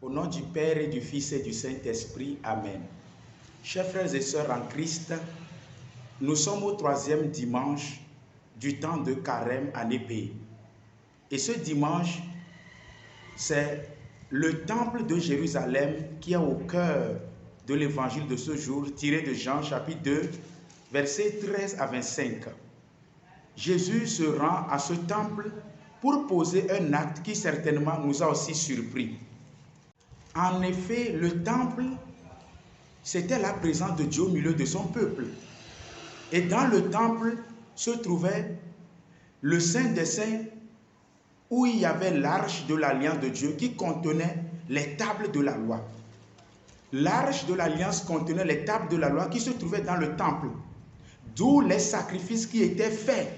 Au nom du Père et du Fils et du Saint-Esprit, Amen. Chers frères et sœurs en Christ, nous sommes au 3e dimanche du temps de Carême année B. Et ce dimanche, c'est le temple de Jérusalem qui est au cœur de l'évangile de ce jour, tiré de Jean chapitre 2, versets 13 à 25. Jésus se rend à ce temple pour poser un acte qui certainement nous a aussi surpris. En effet, le temple, c'était la présence de Dieu au milieu de son peuple. Et dans le temple se trouvait le Saint des Saints, où il y avait l'arche de l'alliance de Dieu qui contenait les tables de la loi. L'arche de l'alliance contenait les tables de la loi qui se trouvaient dans le temple, d'où les sacrifices qui étaient faits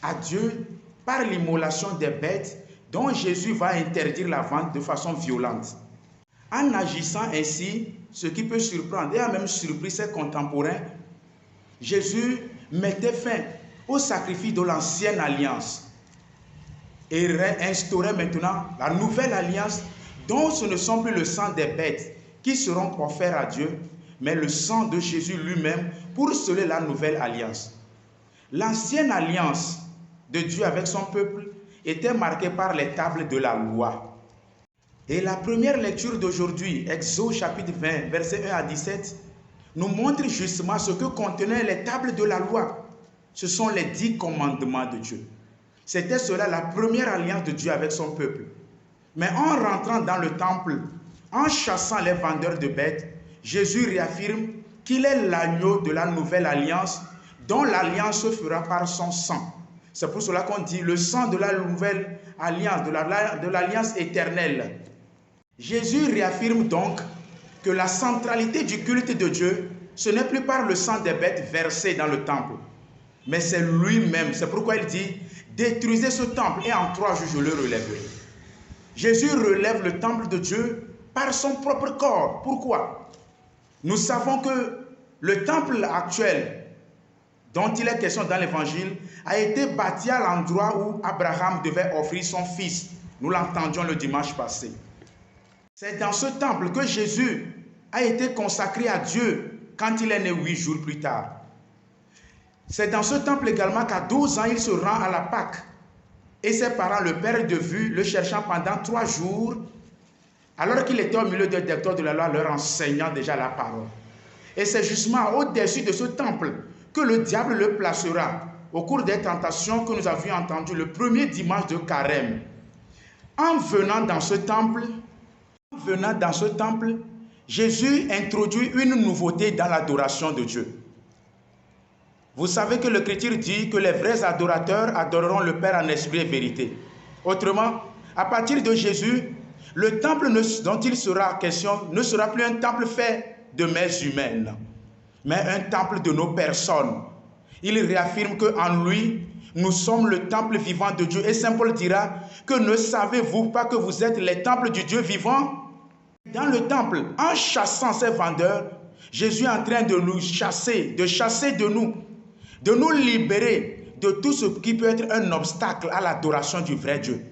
à Dieu par l'immolation des bêtes dont Jésus va interdire la vente de façon violente. En agissant ainsi, ce qui peut surprendre et a même surpris ses contemporains, Jésus mettait fin au sacrifice de l'ancienne alliance et réinstaurait maintenant la nouvelle alliance dont ce ne sont plus le sang des bêtes qui seront offerts à Dieu, mais le sang de Jésus lui-même pour sceller la nouvelle alliance. L'ancienne alliance de Dieu avec son peuple était marquée par les tables de la loi. Et la première lecture d'aujourd'hui, Exode chapitre 20, versets 1 à 17, nous montre justement ce que contenaient les tables de la loi. Ce sont les 10 commandements de Dieu. C'était cela la première alliance de Dieu avec son peuple. Mais en rentrant dans le temple, en chassant les vendeurs de bêtes, Jésus réaffirme qu'il est l'agneau de la nouvelle alliance, dont l'alliance se fera par son sang. C'est pour cela qu'on dit le sang de la nouvelle alliance, de l'alliance éternelle. Jésus réaffirme donc que la centralité du culte de Dieu, ce n'est plus par le sang des bêtes versé dans le temple, mais c'est lui-même. C'est pourquoi il dit « Détruisez ce temple et en 3 jours je le relèverai ». Jésus relève le temple de Dieu par son propre corps. Pourquoi? Nous savons que le temple actuel dont il est question dans l'évangile a été bâti à l'endroit où Abraham devait offrir son fils. Nous l'entendions le dimanche passé. C'est dans ce temple que Jésus a été consacré à Dieu quand il est né 8 jours plus tard. C'est dans ce temple également qu'à 12 ans, il se rend à la Pâque. Et ses parents le perdent de vue, le cherchant pendant 3 jours, alors qu'il était au milieu des docteurs de la loi, leur enseignant déjà la parole. Et c'est justement au-dessus de ce temple que le diable le placera au cours des tentations que nous avions entendues le premier dimanche de Carême. En venant dans ce temple, Jésus introduit une nouveauté dans l'adoration de Dieu. Vous savez que l'Écriture dit que les vrais adorateurs adoreront le Père en esprit et vérité. Autrement, à partir de Jésus, le temple dont il sera question ne sera plus un temple fait de mains humaines, mais un temple de nos personnes. Il réaffirme qu'en lui, nous sommes le temple vivant de Dieu. Et Saint Paul dira que ne savez-vous pas que vous êtes les temples du Dieu vivant? Dans le temple, en chassant ces vendeurs, Jésus est en train de nous chasser, de nous libérer de tout ce qui peut être un obstacle à l'adoration du vrai Dieu.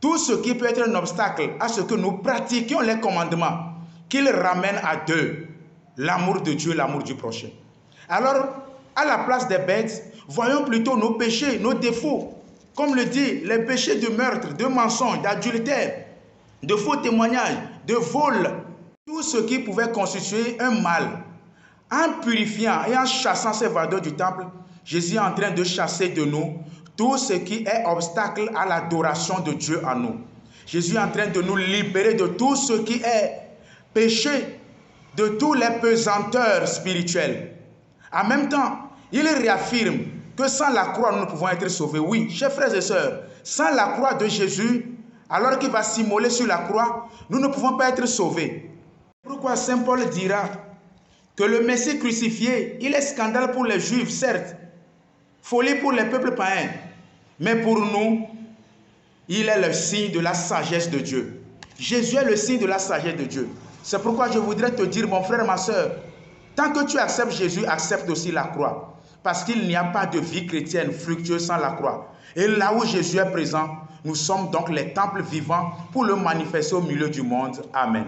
Tout ce qui peut être un obstacle à ce que nous pratiquions les commandements, qu'il ramène à 2, l'amour de Dieu, l'amour du prochain. Alors, à la place des bêtes, voyons plutôt nos péchés, nos défauts. Comme le dit, les péchés de meurtre, de mensonge, d'adultère, de faux témoignages, de vol, tout ce qui pouvait constituer un mal. En purifiant et en chassant ces vendeurs du temple, Jésus est en train de chasser de nous tout ce qui est obstacle à l'adoration de Dieu en nous. Jésus est en train de nous libérer de tout ce qui est péché, de tous les pesanteurs spirituelles. En même temps, il réaffirme que sans la croix, nous ne pouvons être sauvés. Oui, chers frères et sœurs, sans la croix de Jésus, alors qu'il va s'immoler sur la croix, nous ne pouvons pas être sauvés. Pourquoi Saint Paul dira que le Messie crucifié, il est scandale pour les Juifs, certes, folie pour les peuples païens, mais pour nous, il est le signe de la sagesse de Dieu. Jésus est le signe de la sagesse de Dieu. C'est pourquoi je voudrais te dire, mon frère, ma soeur, tant que tu acceptes Jésus, accepte aussi la croix. Parce qu'il n'y a pas de vie chrétienne fructueuse sans la croix. Et là où Jésus est présent, nous sommes donc les temples vivants pour le manifester au milieu du monde. Amen.